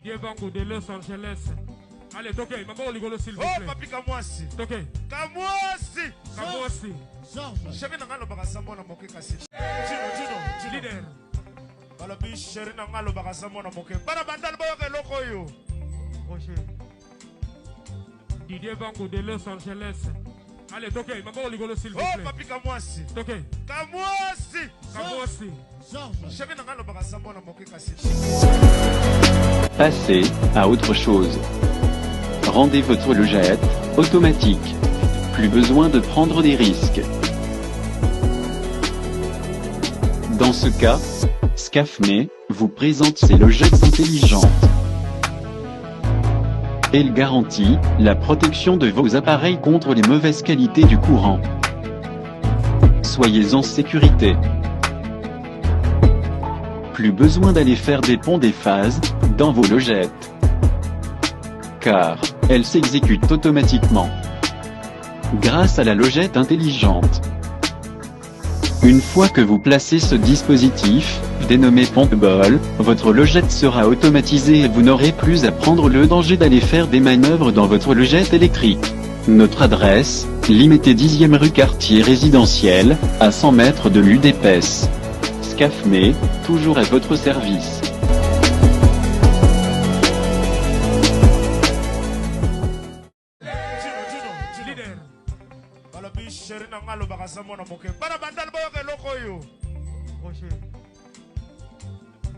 Didier Bango de Los Angeles. Allez, toquez, maman rigolo s'il vous plaît. Oh, papi Kamwasi. Toquez. Kamwasi. Kamwasi. Chéri nangalo bakasamo na moke kasi. Jino. Leader. Balobi chéri nangalo bakasamo na moke. Bana bandal boyo ke loko yo. Rocher. Didier Bango de Los Angeles. Allez, toquez, maman rigolo s'il vous plaît. Oh, papi Kamwasi. Toquez. Kamwasi. Kamwasi. Chéri nangalo bakasamo na moke kasi. Passez à autre chose. Rendez votre logette automatique. Plus besoin de prendre des risques. Dans ce cas, Scafme vous présente ses logettes intelligentes. Elle garantit la protection de vos appareils contre les mauvaises qualités du courant. Soyez en sécurité. Plus besoin d'aller faire des ponts des phases dans vos logettes, car elles s'exécutent automatiquement grâce à la logette intelligente. Une fois que vous placez ce dispositif, dénommé Pompball, votre logette sera automatisée et vous n'aurez plus à prendre le danger d'aller faire des manœuvres dans votre logette électrique. Notre adresse, Limité 10e rue quartier résidentiel, à 100 mètres de l'UDPS. Scafme, toujours à votre service. Leader. Balobi chéri nangalo bakasamo na moke. Bana bandal boyo ke loko yo. Rocher.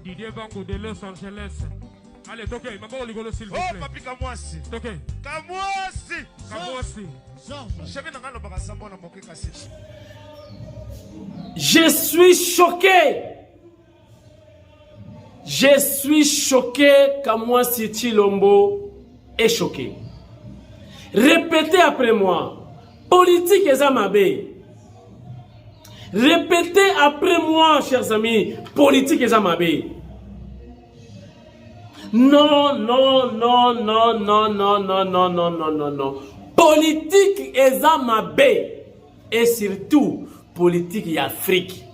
Didier Bango de Los Angeles. Allez, toquez, maman rigolo s'il vous Oh, plaît. papi Kamwasi. Toquez. Kamwasi. Kamwasi. Chéri nangalo bakasamo na moke kasi. Je suis choqué. Je suis choqué Kamwasi Tshilombo est choqué. Répétez après moi. Politique et Zamabe. Répétez après moi, chers amis. Politique et Zamabe. Non, non, non, non, non, non, non, non, non, non, non, non. Politique et Zamabe. Et surtout, politique et Afrique.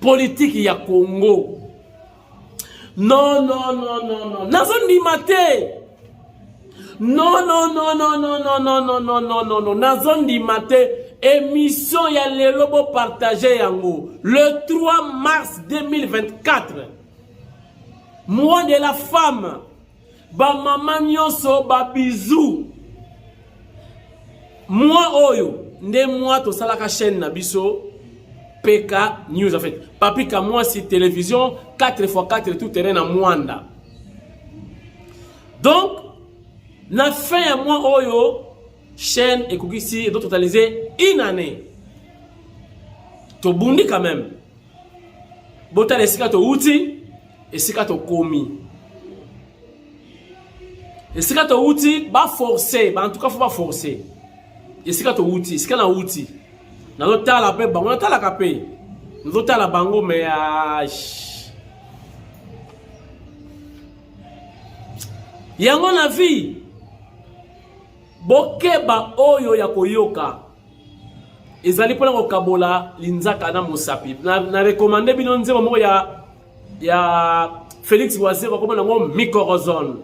Politique et Congo. Non, non, non, non, non. Nazon Dimate. Non, non, non, non, non, non, non, non, non, non, non, non. Nazon Dimate. Émission ya lelobo partagé yango. Le 3 mars 2024. Mois de la femme. Ba maman nyonso ba bisou. Moi oyo. Nde moi to salaka chaîne na biso. PK News en fait. Papi Kamwasi télévision 4x4 tout terrain à Mwanda. Donc, la fin à moi oyo chaîne et ici doit totaliser une année. To bundi quand même. Bota les sika to outi et sika to komi. Et sika to outi ba forcer, ba en tout cas faut pas forcer. Et sika to outi, sika na outi. Nous tala pe bango na tala kapé. Nous tala bango mais yango na vie bokeba oyo ya koyoka ezali pona ko kabola linzaka na mosapi na recommander bino nzema moko ya Félix Wazé ko na ngo Mycorrhizone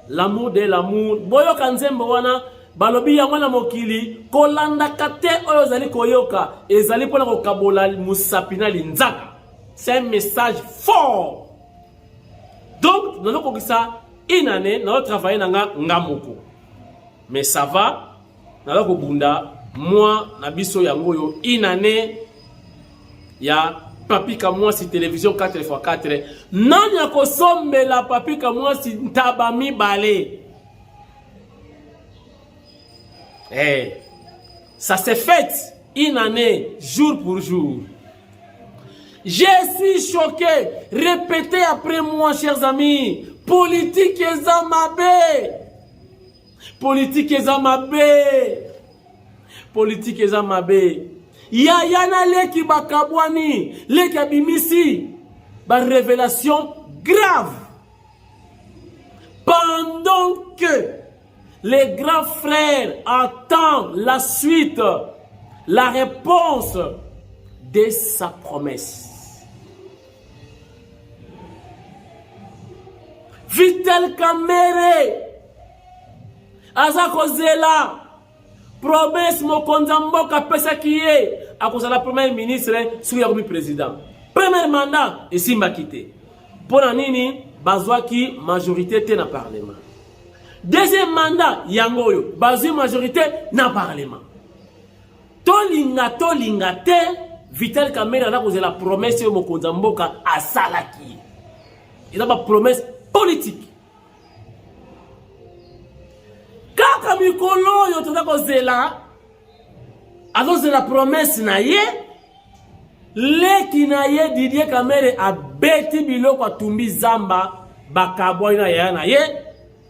l'amour de l'amour boyoka nzembo wana balobi yango na mokili kolanda kate oyo zali koyoka ezali pona ko kabola musapi na linzaka. C'est un message fort. Donc nous avons ça une année nous avons travaillé nanga ngamoko. Mais ça va nous avons bunda moi na biso yango yo une année ya Papi Kamwasi télévision 4x4 nani akosombela Papi Kamwasi ntabami balé. Eh, ça s'est fait une année, jour pour jour. Je suis choqué. Répétez après moi, chers amis. Politique et Zamabe. Politique et Zamabe. Politique et Zamabe. Yana leki bakabwani. Leki abimisi. Ba révélation grave. Pendant que les grands frères attendent la suite, la réponse de sa promesse. Vital Kamerhe aza kozela promesse mokonza mboka pesa kiye akozala premier ministre soki akomi président. Premier mandat esimbaki te. Pona nini bazwaki majorité te na parlement. Deuxième mandat yango oyo bazwi majorité na parlement. Tolinga te Vital Kamerhe aza kozela promesse yo mokonza mboka asalaki. Il a ba promesse politique. Kaka mikolo yo toza kozela azozela promesse na ye leki na ye Didier Kamerhe abeti biloko atumbi zamba bakabwa na ya na ye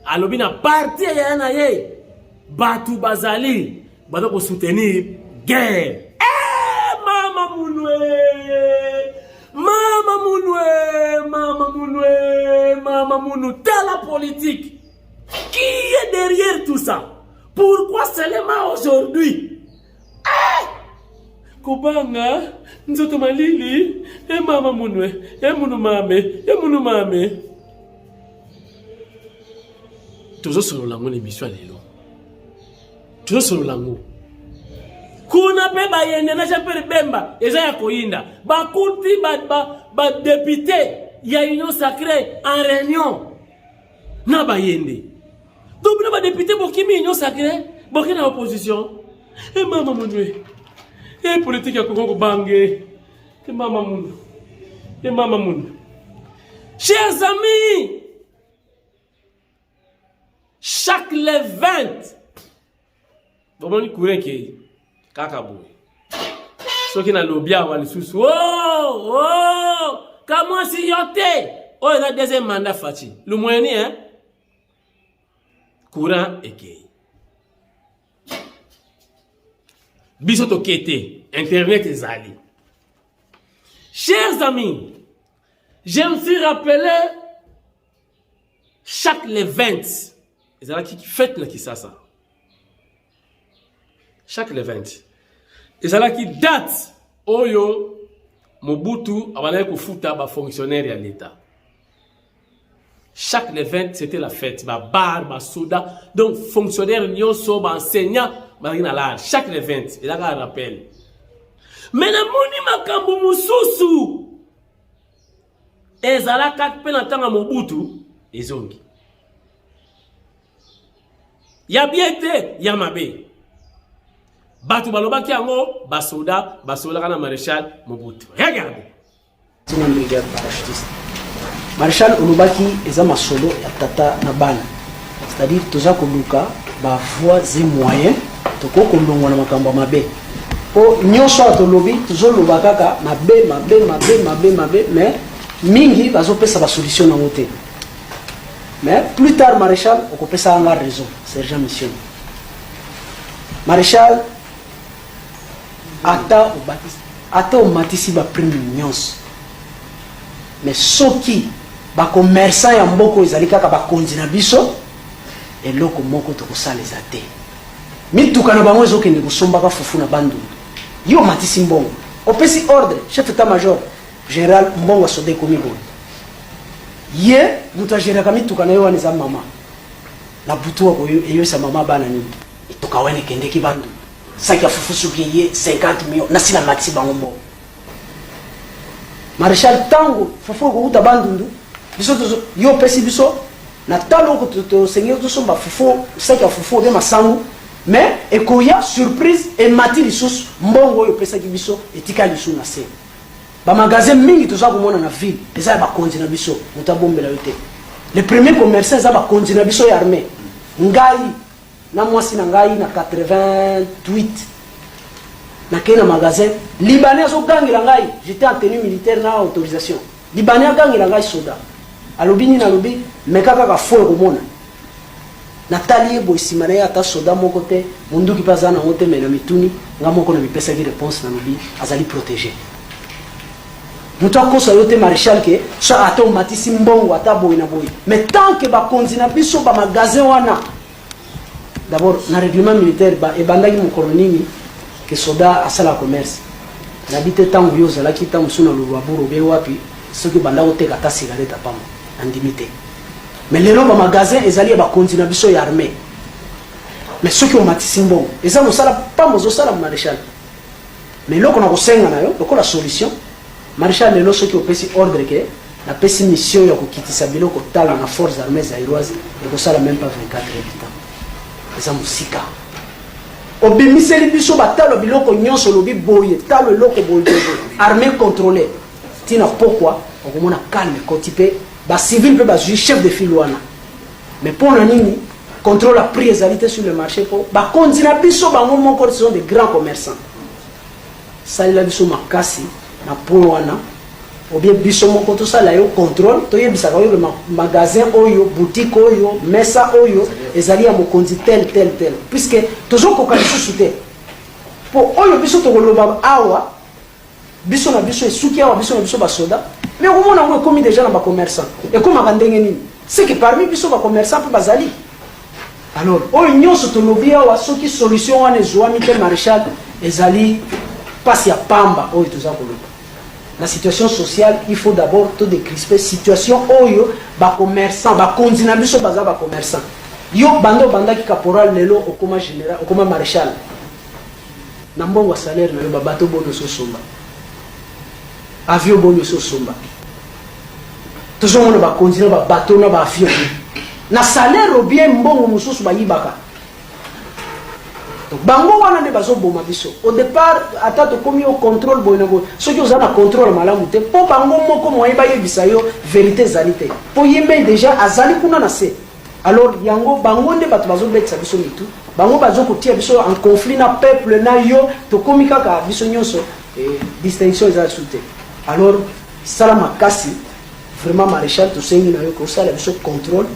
alobi na parti ya na ye batu bazali bato ko soutenir guerre. Mama munwe t'as la politique. Qui est derrière tout ça? Pourquoi seulement aujourd'hui? Kobanga, nzoto malili, mama munwe, munu mame. Toujours sur l'ango l'émission lelo. Toujours sur l'ango. Kuna pe bayende na chapere bemba, eza ya koinda. Bakuti ba député ya union sacrée en réunion. Na bayende. Donc na ba député bokimi union sacrée, boki na opposition. Mama munwe. Politique ya Congo bangé. Mama munwe. Chers amis, chaque les 20 bon ni courant qui kakabou so qui na lobia wali susu comment si yote la deuxième mandat fati le moyen hein courant eke biso to kete internet ezali. Chers amis, je me suis rappelé chaque les 20 ezala qui fête na Kisasa. Chaque les 20 ezala qui date oyo Mobutu abana kofuta ba fonctionnaire ya l'État. Chaque les 20 c'était la fête, ba bar, ba soda, donc fonctionnaire nyonso ba enseignant ba na la chaque les 20 ezala ka rappel. Mais na moni makambo mususu ezala ka pe na tanga Mobutu ezongi. Ya bien été, ya mabe. Batu balobaki yango, basoda kana maréchal Mobutu. Regardez. Tina brigade parachutiste. Maréchal olobaki eza masolo ya tata na bana. C'est-à-dire toza koluka ba voies et moyens toko kolongwa na makambo mabe. Po nyonso atolobi tozoloba kaka mabe mais mingi bazopesa ba solution na ngote. Mais plus tard, Maréchal, on peut ça avoir raison, sergent mission. Maréchal, ata au matisi ba prime nyons. Mais ceux qui ba commerçant ya mboko ezalika ka ba konzina biso et loko moko to kosala les até. Mituka na bango ezokende kosomba ka fufu na bandu. Yo matisi mbongo. Opesi ordre, chef d'état-major général mbongo sode komibo. Ye mutajera kami tukana yo waniza mama na butuwa ko yo sa mama bana ni tukawene kende ki bandu saki afufusu ki ye 50 millions na sina maxi bango. Maréchal tango fufu ko uta bandu biso yo pesi biso na talo ko to seigneur to somba fufu saki afufu de masangu mais ekoya surprise et mati lisusu mbongo yo pesa ki biso etika lisu na se. Ba magasin mingi toza komona na ville eza ba konzi na biso mutabombela yote. Le premier commerçant eza ba konzi na biso ya armée ngai na mwasi na ngai na 88 na kena magasin libanais zo gangela ngai j'étais en tenue militaire na autorisation libanais gangela ngai soda alobini na lobi mekaka ka fo komona natali bo simana ya ta soda moko te munduki pazana ngote mena mituni ngamoko na bipesa ki réponse na lobi azali protégé. Nous avons constaté Maréchal que ça a été matisi mbongo ata boy na boy. Mais tant que ba konzina biso ba magasin wana. D'abord na règlement militaire ba e bandaki mon colonimi que soda asala commerce. N'habite tango yo zala kita musuna lo baburo be wapi ce que banda oteka ta cigarette pamo andimité. mais les ba magasin ezali ba continue biso ya armée mais ceux qui ont matisi mbongo eza mosala pas mozosala maréchal mais loko na kosenga na yo loko la solution maréchal lelo ceux qui opesi ordre que la pesi mission ya kokitisa biloko tala na forces armées zaïroises de kosala même pas 24 heures de temps eza musika obimiseli biso batalo biloko nyonso lobi boye talo loko boye armée contrôlée tina pourquoi okomona calme kotipe ba civil pe ba chef de file wana mais pour na nini contrôle la prix égalité sur le marché pour ba konzina biso bango moko sont des grands commerçants salila biso makasi na pour wana ou bien biso moko to sala yo contrôle to yebisaka yo magasin oyo boutique oyo mesa oyo ezali ya mokonzi tel puisque toujours ko kali sous-souté pour oyo biso to koloba awa biso na biso esuki awa biso na biso ba soda mais au moins on a commis déjà na ba commerçant et comme akandenge nini c'est que parmi biso ba commerçant pe bazali alors oyo nyonso to lobi awa soki solution wana ezwami te maréchal ezali passe ya pamba oyo toza koloba la situation sociale il faut d'abord tout décrisper situation oyo ba commerçant ba kondina biso baza ba commerçant yo bando bandaki caporal lelo okoma général okoma maréchal na mbongo salaire na yo ba bato bono so somba avion bono so somba toujours on ba kondina ba bato na ba avion na salaire ou bien mbongo mususu ba yibaka bango wana ne bazo boma biso au départ ata to komi au contrôle boyego ceux qui ont un contrôle malamu te po bango moko moye ba yebisa yo vérité zalité po yembe déjà azali kuna na se alors yango bango nde bato bazo betsa biso mitu bango bazo kotia biso en conflit na peuple na yo to komi kaka biso nyonso distinction za sute alors sala makasi vraiment maréchal to sengi na yo ko sala biso contrôle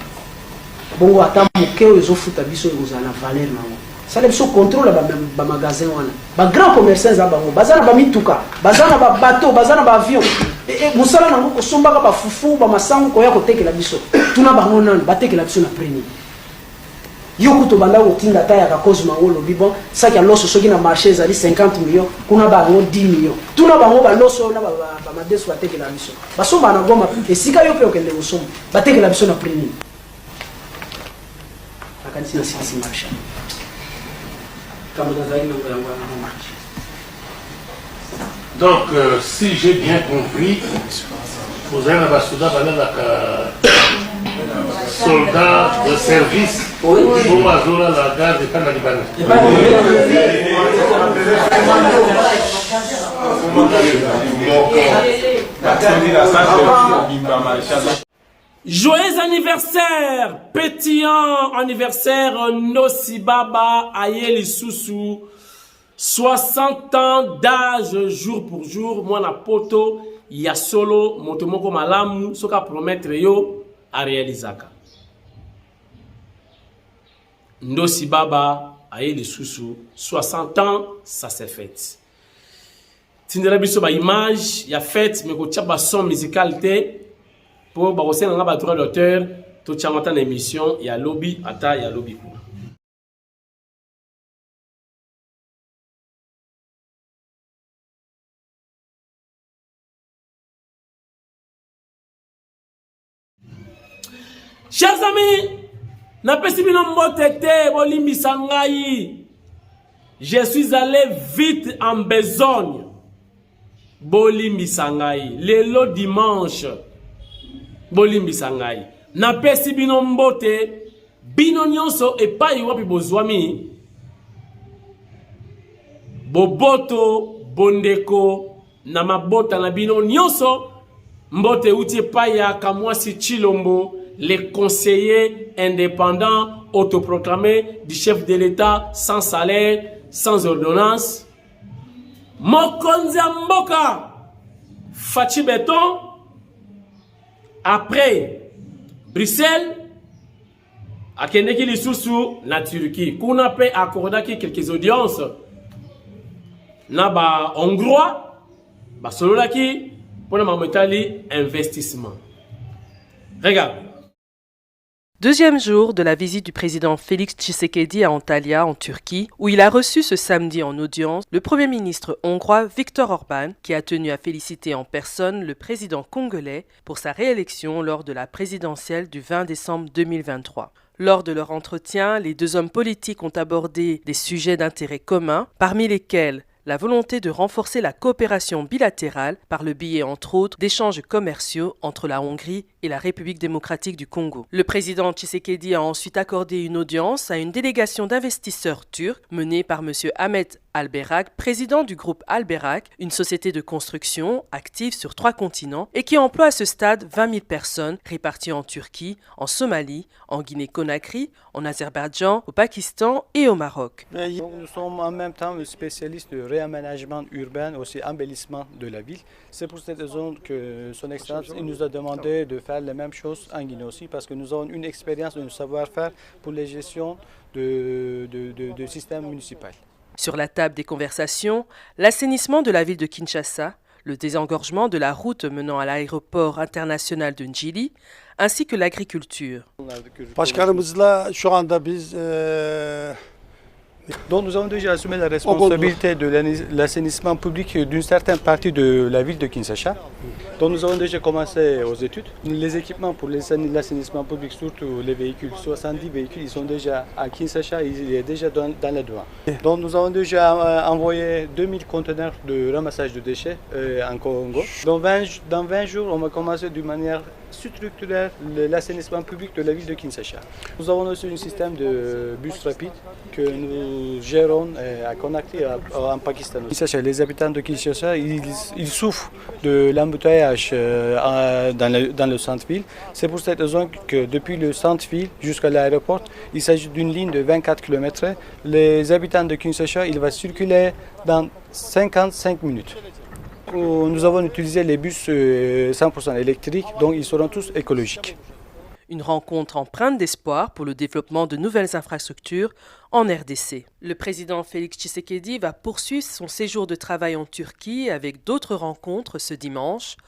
bongo ata mokeo ezo futa biso ezala valeur na yo ça les biso contrôle ba magasin wana ba grand commerçants za bango bazana ba mituka bazana ba bateau bazana ba avion et musala nango ko sombaka ba fufu ba masango ko ya ko tekela biso tuna bango nano ba tekela biso na premier yo kuto banda ko tinga ta ya ka cause mangolo bibon ça qui a loso soki na marché ezali 50 millions kuna ba ngo 10 millions tuna bango ba loso na ba madeso ba tekela biso ba somba na goma et sika yo pe okende usomba ba tekela biso na premier akanisi na sisi marché. Donc, si j'ai bien compris, vous avez un soldat de service pour Azura, la gare de Canada. Joyeux anniversaire, pétillant anniversaire, Nosibaba Ayeli Soussou, 60 ans d'âge jour pour jour, moi na poto, ya solo, motomoko malamu, soka promettre yo, a réalisaka. Nosibaba Ayeli Soussou, 60 ans, ça s'est fait. Tindera biso ba image, ya fait, mais ko tchaba son musicalité, pour baroser nga ba droit d'auteur to chamata na émission ya lobby ata ya lobby kuna chers amis na pesi bino mbote te bolimbisa ngai je suis allé vite en besogne bolimbisa ngai lelo dimanche bolimbisa ngai na pesi bino mbote bino nyonso epai wapi bozwami boboto bondeko na mabota na bino nyonso mbote uti epai ya Kamwasi Chilombo les conseillers indépendants autoproclamés du chef de l'État sans salaire sans ordonnance mokonzi mboka Fachi Beton. Après Bruxelles, à Kendeki Lissousou, la Turquie, qu'on a pu accorder quelques audiences, na ba hongrois, ba sololaki, pour le moment investissement. Regarde. Deuxième jour de la visite du président Félix Tshisekedi à Antalya, en Turquie, où il a reçu ce samedi en audience le Premier ministre hongrois Viktor Orban, qui a tenu à féliciter en personne le président congolais pour sa réélection lors de la présidentielle du 20 décembre 2023. Lors de leur entretien, les deux hommes politiques ont abordé des sujets d'intérêt commun, parmi lesquels la volonté de renforcer la coopération bilatérale par le biais, entre autres, d'échanges commerciaux entre la Hongrie et la République démocratique du Congo. Le président Tshisekedi a ensuite accordé une audience à une délégation d'investisseurs turcs menée par M. Ahmet Albayrak, président du groupe Albayrak, une société de construction active sur 3 continents et qui emploie à ce stade 20 000 personnes réparties en Turquie, en Somalie, en Guinée-Conakry, en Azerbaïdjan, au Pakistan et au Maroc. Nous sommes en même temps spécialistes de réaménagement urbain, aussi embellissement de la ville. C'est pour cette raison que son Excellence nous a demandé de faire la même chose en Guinée aussi, parce que nous avons une expérience, un savoir-faire pour la gestion de système municipal. Sur la table des conversations, l'assainissement de la ville de Kinshasa, le désengorgement de la route menant à l'aéroport international de Njili, ainsi que l'agriculture. Donc nous avons déjà assumé la responsabilité de l'assainissement public d'une certaine partie de la ville de Kinshasa. Donc nous avons déjà commencé aux études. Les équipements pour l'assainissement public, surtout les véhicules, 70 véhicules, ils sont déjà à Kinshasa, ils sont déjà dans la douane. Donc nous avons déjà envoyé 2000 conteneurs de ramassage de déchets en Congo. Dans 20 jours, on va commencer d'une manière structurelle l'assainissement public de la ville de Kinshasa. Nous avons aussi un système de bus rapide que nous gérons à Conakry en Pakistan. Les habitants de Kinshasa, ils souffrent de l'embouteillage dans le centre-ville. C'est pour cette raison que depuis le centre-ville jusqu'à l'aéroport, il s'agit d'une ligne de 24 km. Les habitants de Kinshasa, ils vont circuler dans 55 minutes. Nous avons utilisé les bus 100% électriques, donc ils seront tous écologiques. Une rencontre empreinte d'espoir pour le développement de nouvelles infrastructures en RDC. Le président Félix Tshisekedi va poursuivre son séjour de travail en Turquie avec d'autres rencontres ce dimanche,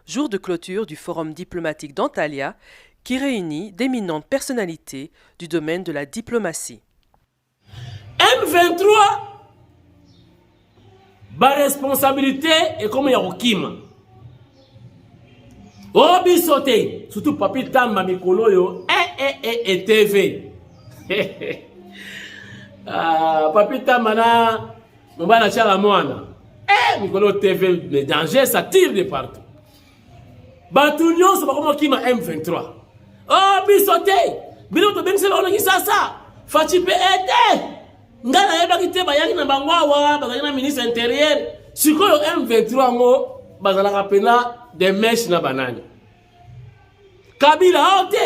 jour de clôture du forum diplomatique d'Antalya, qui réunit d'éminentes personnalités du domaine de la diplomatie. M23, ba responsabilité est comme Yarokima. Obi sauté, surtout papi Tamba Mikolo yo, et TV. Papi Tamba na, mbana chala mwana. Mikolo TV, les dangers, ça tire de partout. Batounion, c'est pas comme Kima M23. Obi sauté, bilo to bengse ba onaki sasa. Fachipe ete. Ngana yeba kite bayaki na bangwawa, bazaki na ministre intérieur. Sikoyo M23 ngo bazala kapena des mèches na banane. Kabila ote.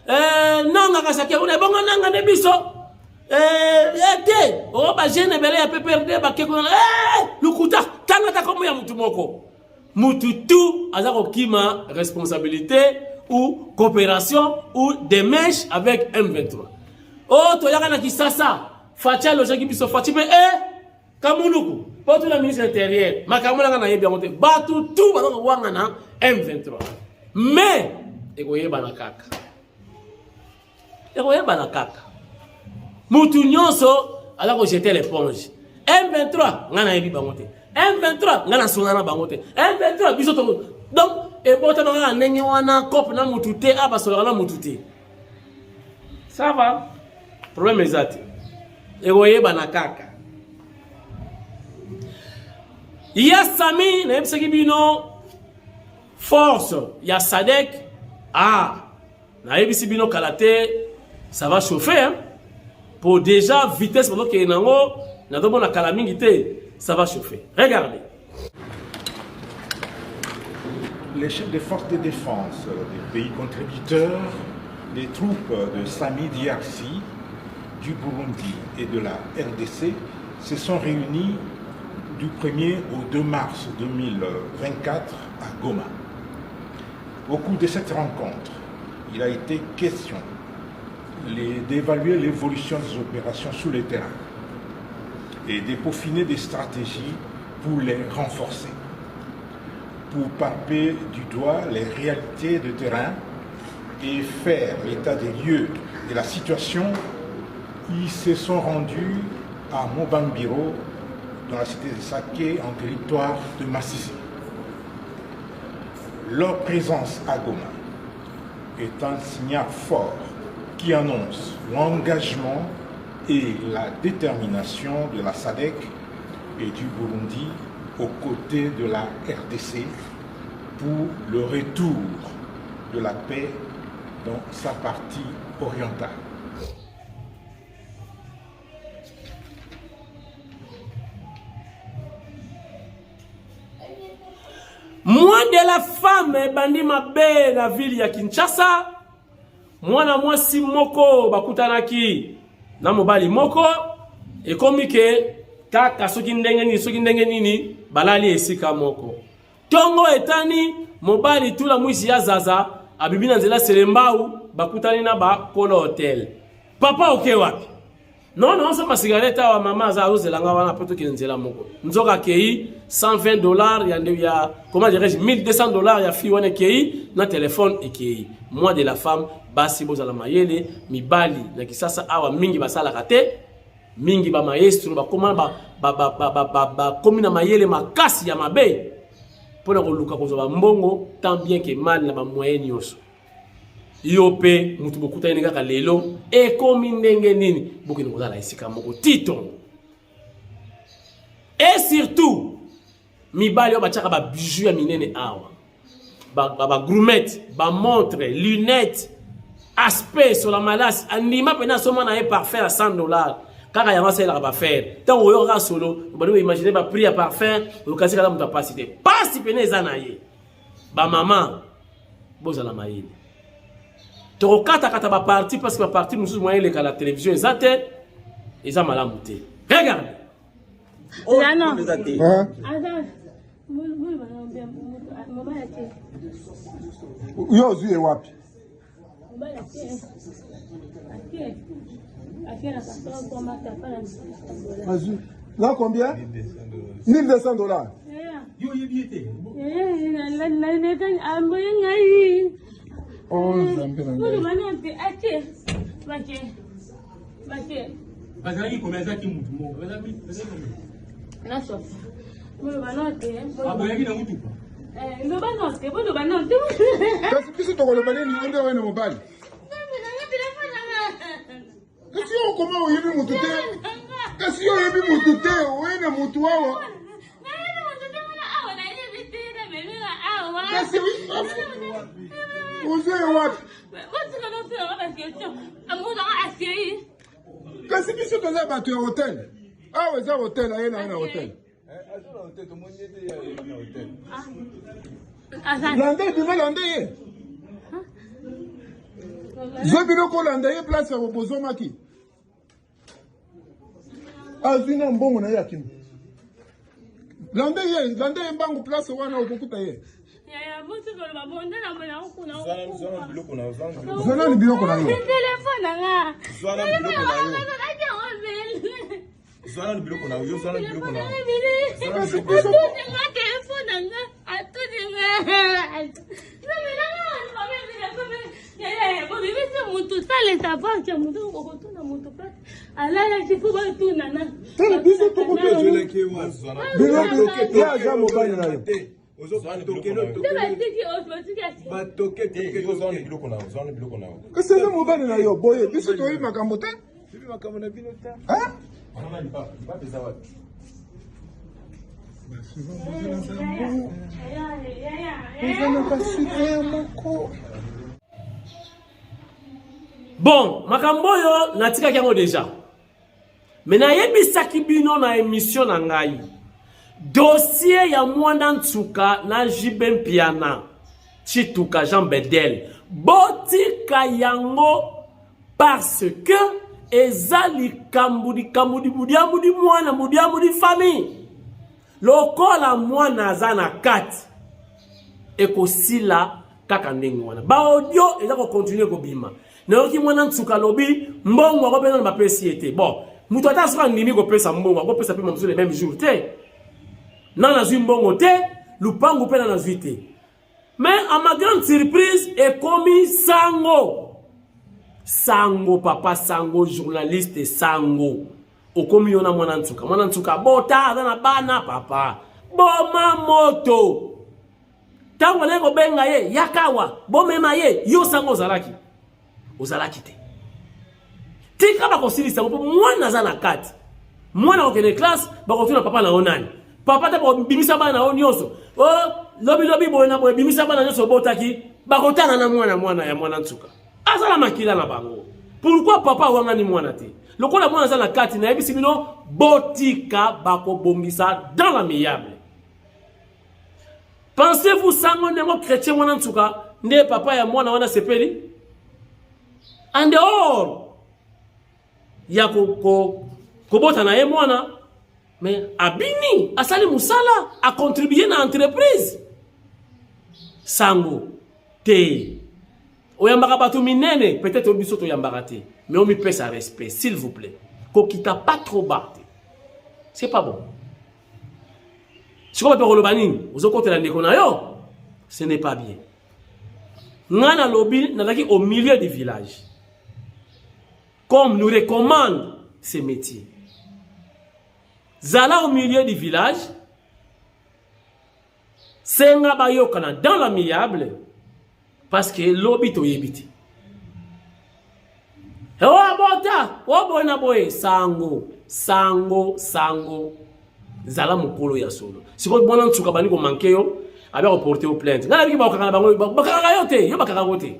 Nanga kasake une bongo nanga de biso. Ete o ba jeune bele ya PPRD ba keko lukuta tanga ta komo ya mutu moko. Mutu tout azako kima responsabilité ou coopération ou des mèches avec M23. Oh to yaka na kisasa. Fatia lo jaki biso Fatime Kamuluku. Pas tout la ministre intérieur. Makamula na yebi amonte. Batu tout bazako wanga na M23. Mais ekoye banakaka. Ekoye banakaka. Mutu nyonso ala ko jeter l'éponge. M23 ngana yebi bangote. M23 ngana sonana bangote. M23 biso to. Donc e bota na ndenge wana cop na mutute aba sola na mutute. Ça va? Problème exact. Ekoye banakaka. Ya Sami na yebisaki bino force ya Sadek na yebisi bino kalate ça va chauffer hein? Pour déjà vitesse pendant que nango na dobo na kala mingi te ça va chauffer. Regardez. Les chefs des forces de défense des pays contributeurs, les troupes de Sami Diarsi, du Burundi et de la RDC se sont réunis du 1er au 2 mars 2024 à Goma. Au cours de cette rencontre, il a été question d'évaluer l'évolution des opérations sur le terrain et de peaufiner des stratégies pour les renforcer, pour palper du doigt les réalités de terrain et faire l'état des lieux de la situation, ils se sont rendus à Mobambiro, dans la cité de Saké, en territoire de Massissi. Leur présence à Goma est un signal fort qui annonce l'engagement et la détermination de la SADC et du Burundi aux côtés de la RDC pour le retour de la paix dans sa partie orientale. Moi de la femme bandi mabe na ville ya Kinshasa, mwana mwasi moko bakutanaki na mobali moko ekomike kaka soki ndenge nini balali esika moko. Tongo etani mobali tula mwisi ya zaza abibi na nzela selembau bakutani na ba Polo Hotel. Papa oke wapi? Non, ça ma cigarette wa maman za rozelanga wana poto ki nzela moko. Nzoka kei $120 ya comment dirais-je $1200 ya fi wana kei na téléphone ekei. Moi de la femme basi bozala mayele mibali na kisasa awa mingi basala kate mingi ba maestro ba koma ba komina mayele makasi ya mabe pona ko luka ko zo mbongo tant bien que mal na ba moyen yoso. Yope mutu bokuta ine kaka lelo ekomi ndenge nini bokini kozala esika moko titongo. Et surtout mibali yo bachaka ba bijoux ya minene awa ba grumette ba montre lunettes aspect sur la malasse anima pena soma na parfum à $100 kaka ya masela ba faire tant oyo ka solo ba imaginer ba prix à parfum o kasi kala muta pasité pasi pena ezana ye ba maman bozala mayele to kata ba parti parce que ba parti nous moyen les la télévision ezate eza malamu te. Regarde yo zuye wapi? Là combien? $1200. Yo yebite. Bazali komeza ki mutu mo. Bazali na sof. Mo banote. Aboyaki na mutu. Lo banote, bo lo banote. Kasi biso to ko bale ni ndo wena mobali. Kasi yo koma oyebi mutu te. Kasi yo oyebi mutu te, wena mutu wawo. Kasi uze wapi? Kasi biso toza bato ya hotel. Ah, eza hotel, ayena na hotel. Lande bima lande ye. Zobino ko lande ye place ya bozomaki. Azina mbongo na yakimu. Lande ye mbangu place wana okukuta ye. Zwana ni biloko na yo. Telefone nga. Zwana ni biloko na yo. Zwana ni biloko na yo. Zwana ni biloko na yo. Bon, makamboyo natika kiango déjà. Mena yebisaki bino na émission na ngai. Dossier ya Mwanda Ntsuka na Jiben Piana. Chituka Jean Bedel. Botika yango parce que ezali kambudi mudiamudi mwana mudiamudi famille. Lokola mwana azana kati. Ekosila kaka ndenge wana. Ba audio eza ko continuer ko bima. Nayoki Mwanda Ntsuka lobi mbongo akopena na bapesi ete. Bon, mutu ata soka ndimi ko pesa mbongo, akopesa pe mamso le même jour te. Nana zwi mbongo te, lupangu pena na zwi te. Mais à ma grande surprise, est commis Sango. Sango, papa Sango, journaliste Sango. Au commis on a Mwanantsuka. Mwanantsuka, bota, dans la bana, papa. Boma moto. Tango lengo benga ye, yakawa, bomema ye, yo Sango ozalaki. Ozalaki te. Tika ba kosili Sango, mwana zana kati. Mwana okene classe, ba kotuna papa na onani. Papa ta bimisa bana onyoso. Oh, lobi boy na boy bimisa bana nyoso botaki, ba kotana na mwana ya Mwanantsuka. Azala makila na bango. Pourquoi papa wanga ni mwana te? Lokola mwana zana kati na ebisi bino botika bako bongisa dans l'amiable. Pensez-vous Sango nengo chrétien Mwanantsuka nde papa ya mwana wana sepeli? En dehors ya kobota na ye mwana, mais abini asali musala a contribué na entreprise. Sango te oyambaka batu minene, peut-être obiso to yambaka te, mais on me paie sa respect s'il vous plaît. Kokita pas trop bas. C'est pas bon. Si vous ce n'est pas bien. Nana lobby n'allaki au milieu du village. Comme nous recommande ces métiers. Zala au milieu du village. Senga bayokana dans l'amiable. Parce que lobby to yebiti. Oh abota, oh boina boy, Sango. Zala mukolo ya solo. Si vous avez un bani ko manqué yo, avec reporté au plainte. Ngana biki ba okanga bango, ba kanga yo te, yo ba kanga gote.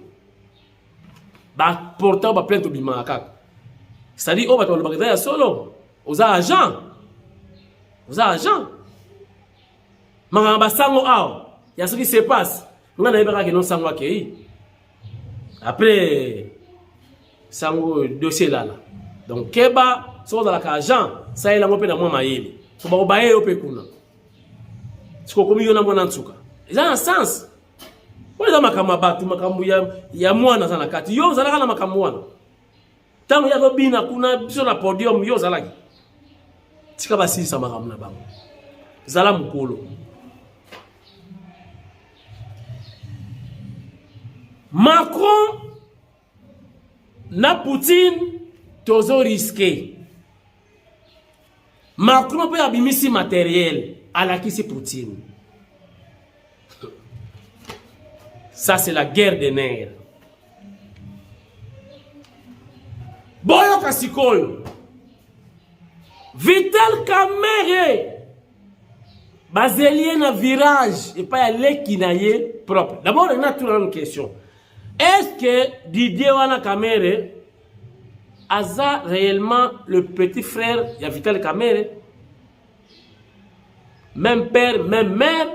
Ba porter ba plainte bima kaka. C'est-à-dire o ba to ba ya solo, aux agents. Manga ba Sango ao, ya ce qui se passe. Ngana yebaka ke non Sango akei. Après Sango dossier là. Donc keba so dans la agent, ça il a ngopé na moi mayele. So ba baye yo pe kuna. Siko komi yo na Mwanantsuka. Ils ont un sens. Wale za makambo batu makambo ya mwana sana kati. Yo zalaka na makambo wana. Tango ya bina kuna biso na podium yo zalaki. Tika basi sa makambo na bango. Zala mukolo. Macron na Poutine tozo risqué. Macron peut abimisi matériel à la qui c'est Poutine. Ça c'est la guerre des nerfs. Boyo Kasikol. Vital Kamerhe. Bazelien na virage et pas aller qui n'aille propre. D'abord on a toujours une question. Est-ce que Didier Wana Kamerhe a réellement le petit frère de Vital Kamerhe? Même père, même mère.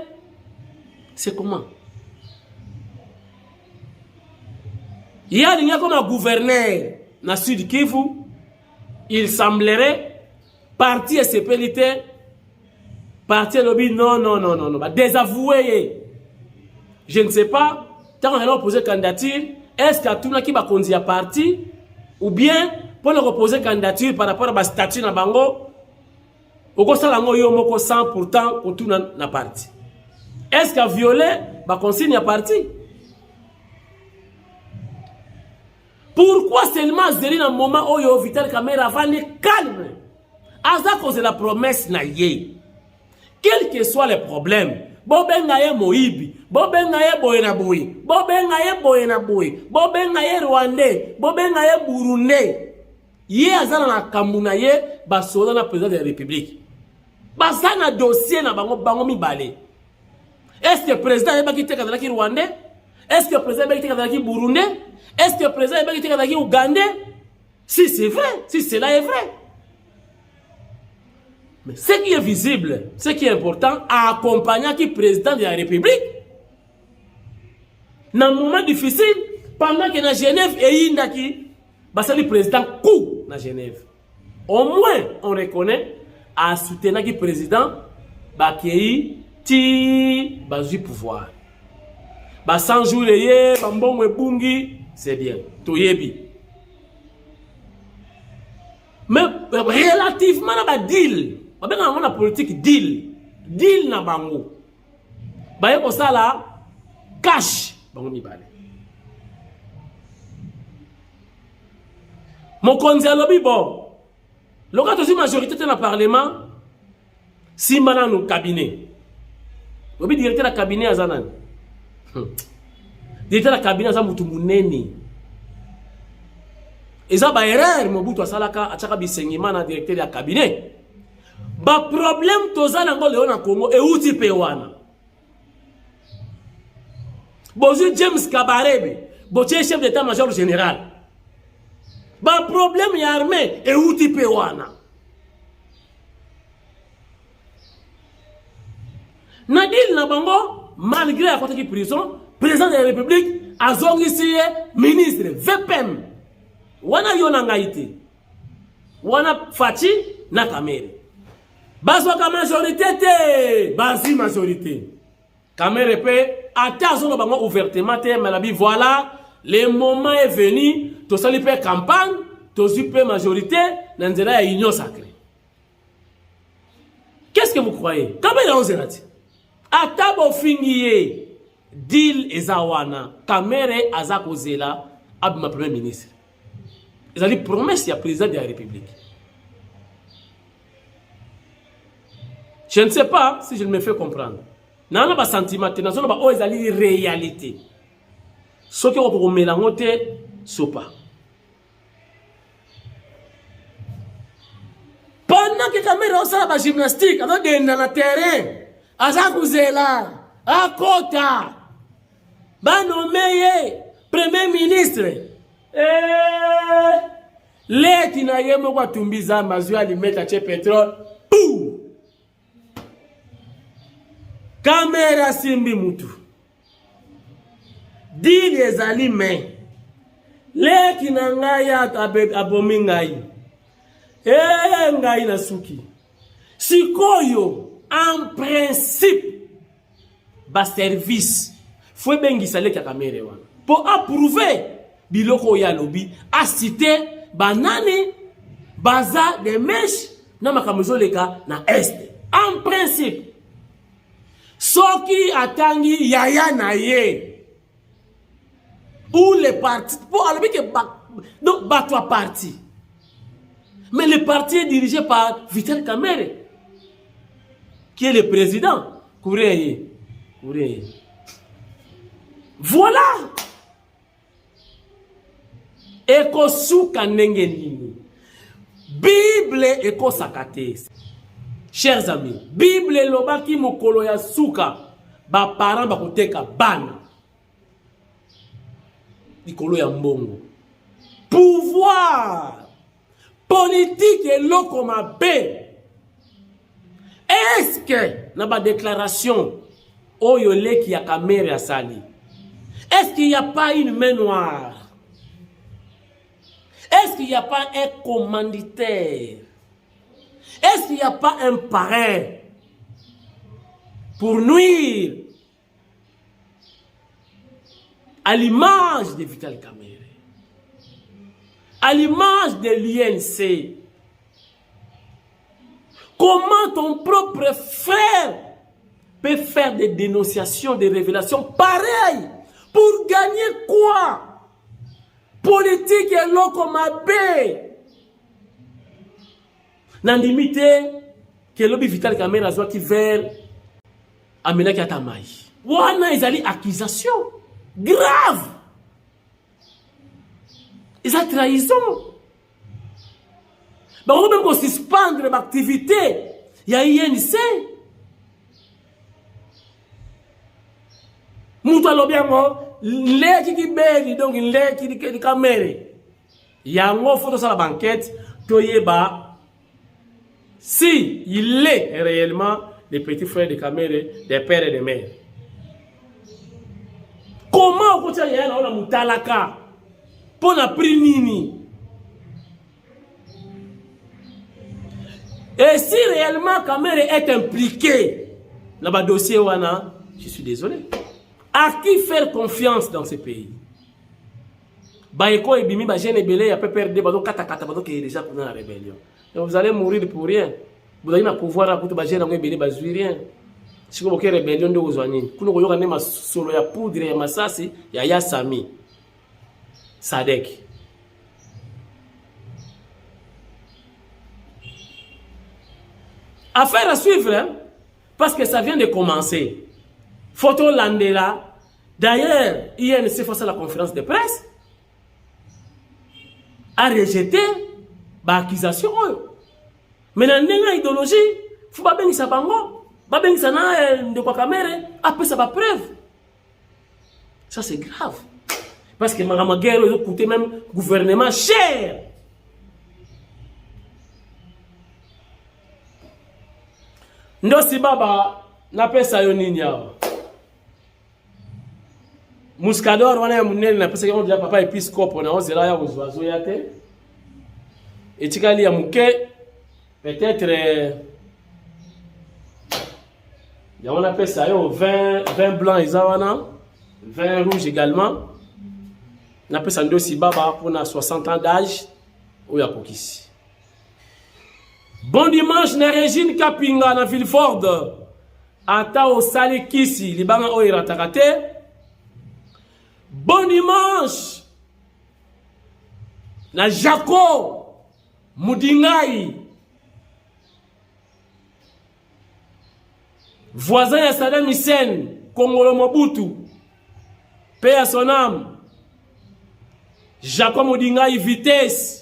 C'est comment? Il y a comme un gouverneur dans le sud Kivu. Il semblerait partir SPLT, partir lobby. Non. Désavoué. Je ne sais pas. Tant qu'on a posé candidature, est-ce qu'il y a tout le monde qui va conduire à parti? Ou bien, pour le reposer candidature par rapport à la statut na bango, au cours de la yo moko 100 pourtant autour na parti. Est-ce qu'il a violé ba consigne à parti? Pourquoi seulement zéri dans le moment où yo Vital Kamerhe avant les calme? Aza cause la promesse na ye. Quel que soit le problème, bobenga ye moibi, bobenga ye boyena boy, bobenga ye boyena boy, bobenga ye rwandais, bobenga ye burundais. Ye azana na kamuna ye basoda na président de la République. Basana dossier na bango mibale. Est-ce que le président est bakite kadalaki rwandais? Est-ce que le président est bakite kadalaki burundais? Est-ce que le président est bakite kadalaki ougandais? Si c'est vrai, si cela est vrai. Mais ce qui est visible, ce qui est important, à accompagner le président de la République dans un moment difficile, pendant que dans Genève et Indaki, le président coup dans Genève. Au moins, on reconnaît à soutenir le président qui ti bazu pouvoir. 100 jours et bambon bungi, c'est bien. Toyebi. Mais relativement à la deal, on a politique deal na bango. Baye ko sala cash bango mibale. Mokonzi alobi bon. Loka tozi majorité dans le parlement si mananu cabinet. Obi directeur du cabinet azanan. Directeur du cabinet azam mutu muneni. Eza ba erreur Mobutu asalaka ataka bisengima na directeur du cabinet. Ba problème tozana ngo leo na Congo e uti pe wana. Bozu James Kabarebe, boche chef d'état-major général. Ba problème ya armée e uti pe wana. Nadil na bango malgré à côté de prison, président de la République azongisi ministre VPM. Wana yona ngaite. Wana Fachi na Kamere. Bazwa ka majorité te, bazi majorité. Kamere pe attention no bango ouvertement te malabi voilà, le moment est venu, to sali pe campagne, to super majorité na nzela ya union sacrée. Qu'est-ce que vous croyez? Kamere ozerati. Atabo fingiye deal ezawana, Kamere azako zela abima premier ministre. Ils ont dit promesse à président de la République. Je ne sais pas si je me fais comprendre. N'a pas sentiment, n'a pas réalité. Ce que vous mélangez, c'est pas. Pendant que Kamere a la gymnastique, dans le terrain, à Zakouzela, à Kota, Banomeye, premier ministre. Leti na yemo kwa tumbiza mazui alimeta che petrol. Pou! Kamera simbi mutu. Dili ezali men. Leki na ngaya abomi ngai. Ngai na suki. Sikoyo, en principe, ba service. Faut bengisa leki ya Kamere wana. Pour approuver biloko ya lobi a cité banane baza de mèches na makamuzo leka na est. En principe, soki atangi yaya na ye ou les partis pour alobi que donc batwa parti. Mais le parti est dirigé par Vital Kamere qui est le président. Koureye. Voilà. Eko suka ndenge nini. Bible eko sakate. Chers amis, Bible lobaki mokolo ya suka ba parents ba koteka bana. Likolo ya mbongo. Pouvoir politique et loko mabe. Est-ce que na ba déclaration oyo leki ya Kamere ya sali? Est-ce qu'il n'y a pas une main noire? Est-ce qu'il n'y a pas un commanditaire? Est-ce qu'il n'y a pas un parrain pour nuire à l'image de Vital Kamere, à l'image de l'INC? Comment ton propre frère peut faire des dénonciations, des révélations pareilles pour gagner quoi? Politique et loko mabe. Nan limite que lobi Vital Kamere azwa ki ver amena ki atamai. Wana izali accusation grave. Ils ont trahison. Bah on même suspendre l'activité. Il y a INC. Mouta lobiamo leki ki beli donc leki di Kamere. Yango photo sa la banquette toyeba si il est réellement le petit frère de Kamere, des pères et des mères. Comment on peut dire on a mutalaka pour na prix nini? Et si réellement Kamere est impliqué dans le dossier wana, je suis désolé. À qui faire confiance dans ce pays? Baeko et Bimi, Bagene Belé, il y a pas perdu, qui est déjà pour la rébellion. Donc vous allez mourir pour rien. Vous allez pouvoir à Bagene et Belé, rien. siko boke rebellion ndo kozwa nini kuno koyoka nde masolo ya poudre ya masasi ya Yasami Sadek. Affaire à suivre, hein, parce que ça vient de commencer. Photo Landela. D'ailleurs, INC, face à la conférence de presse, a rejeté l'accusation. Mais dans une idéologie, il faut pas bien ça bango, pas bien ça de quoi caméra, après ça va preuve. Ça c'est grave. Parce que ma guerre a coûté même gouvernement cher. Ndosi baba na pesa yo nini yao. Muscador wana ya munene na pesa yango ya papa episcope na ozela ya kozwazo yate. Etikali ya muke peut-être ya wana pesa yo 20 blancs izawana, 20 rouges également. Na pesa ndosi baba pour na 60 ans d'âge oya kokisi. Bon dimanche na Régine Kapinga na Villefort. Ata o sali kisi libanga o iratakate. Bon dimanche na Jaco Mudingai. Voisin ya Saddam Hussein, Congolo Mobutu. Paix à son âme. Jaco Mudingai vitesse.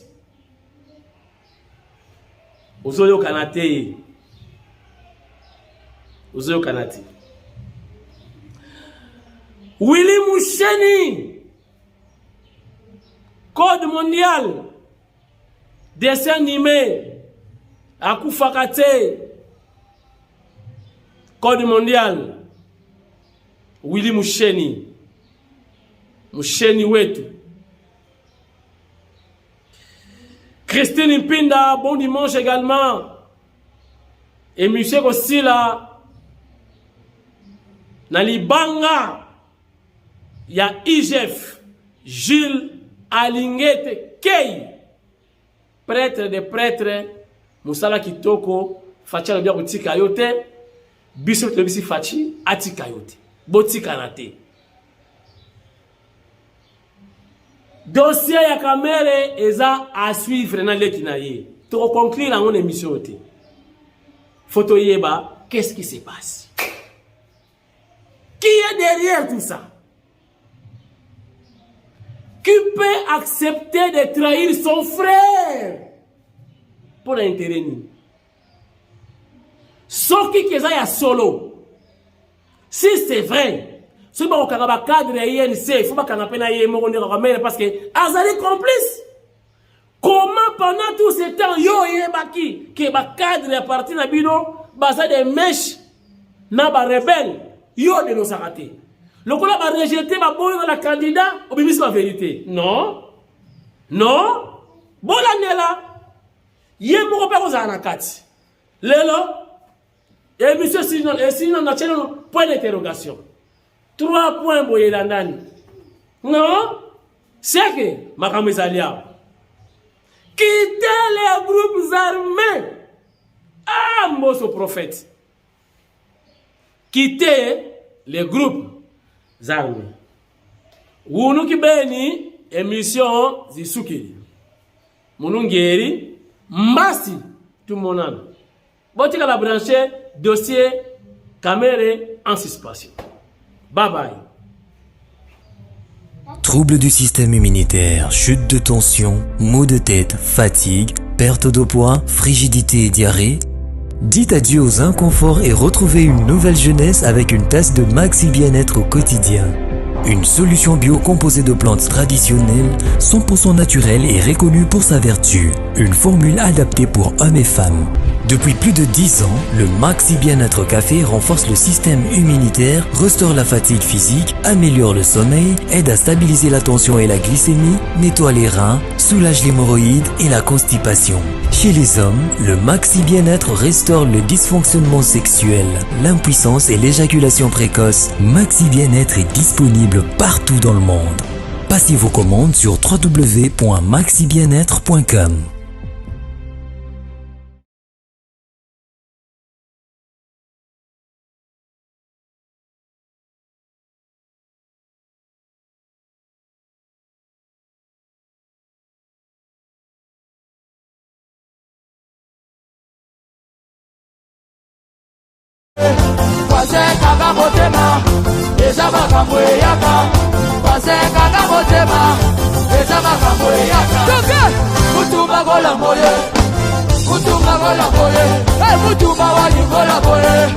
Ozoyo kanate. Ozoyo kanate. Willy Moucheni. Code mondial. Dessin animé. Akufakate. Code mondial. Willy Moucheni. Moucheni wetu. Christine Mpinda, bon dimanche également. Et monsieur Gossila, Nalibanga, il y a IGF, Jules Alingete Kei, prêtre de prêtres, Moussala Kitoko, Fatia Lobia Botika Yote, Bishop Tobisi Fachi, Atika Yote, Botika Nate. Dossier ya kamere eza à suivre na leki na ye. To conclure la mon émission te. Photo yeba, qu'est-ce qui se passe? Qui est derrière tout ça? Qui peut accepter de trahir son frère pour l'intérêt ni? Soki keza ya solo. Si c'est vrai, si on a un cadre INC, il faut pas qu'on appelle un parce que Azali complice. Comment pendant tout ce temps, yo yebaki, que ba cadre à partir de bino, basa des mèches, na ba rebelle, yo de nos raté. Le coup là ba rejeté ba boy la candidat, ou bien c'est la vérité. Non. Non. Bon l'année là, yé mo pas aux anakati. Lelo, et monsieur sinon na channel point d'interrogation. 3 points boye landani. Non, c'est que Makamezalia quitter les groupes armés. Ah, Mosso prophète. Quitter les groupes armés. Wunu kibeni émission zisukiri. Munungeri mbasi tout mon âme. Botika la brancher dossier caméra en suspension. Bye bye. Troubles du système immunitaire, chute de tension, maux de tête, fatigue, perte de poids, frigidité et diarrhée. Dites adieu aux inconforts et retrouvez une nouvelle jeunesse avec une tasse de Maxi Bien-être au quotidien. Une solution bio composée de plantes traditionnelles, 100% naturelle et reconnue pour sa vertu. Une formule adaptée pour hommes et femmes. Depuis plus de 10 ans, le Maxi Bien-être Café renforce le système immunitaire, restaure la fatigue physique, améliore le sommeil, aide à stabiliser la tension et la glycémie, nettoie les reins, soulage l'hémorroïde et la constipation. Chez les hommes, le Maxi Bien-être restaure le dysfonctionnement sexuel, l'impuissance et l'éjaculation précoce. Maxi Bien-être est disponible partout dans le monde. Passez vos commandes sur www.maxibienêtre.com. basekaka motema eza makambo eyaka basekaka motema eza makambo eyaka mutumba kolambo ye mutumba kolambo ye mutumba walingolambo ye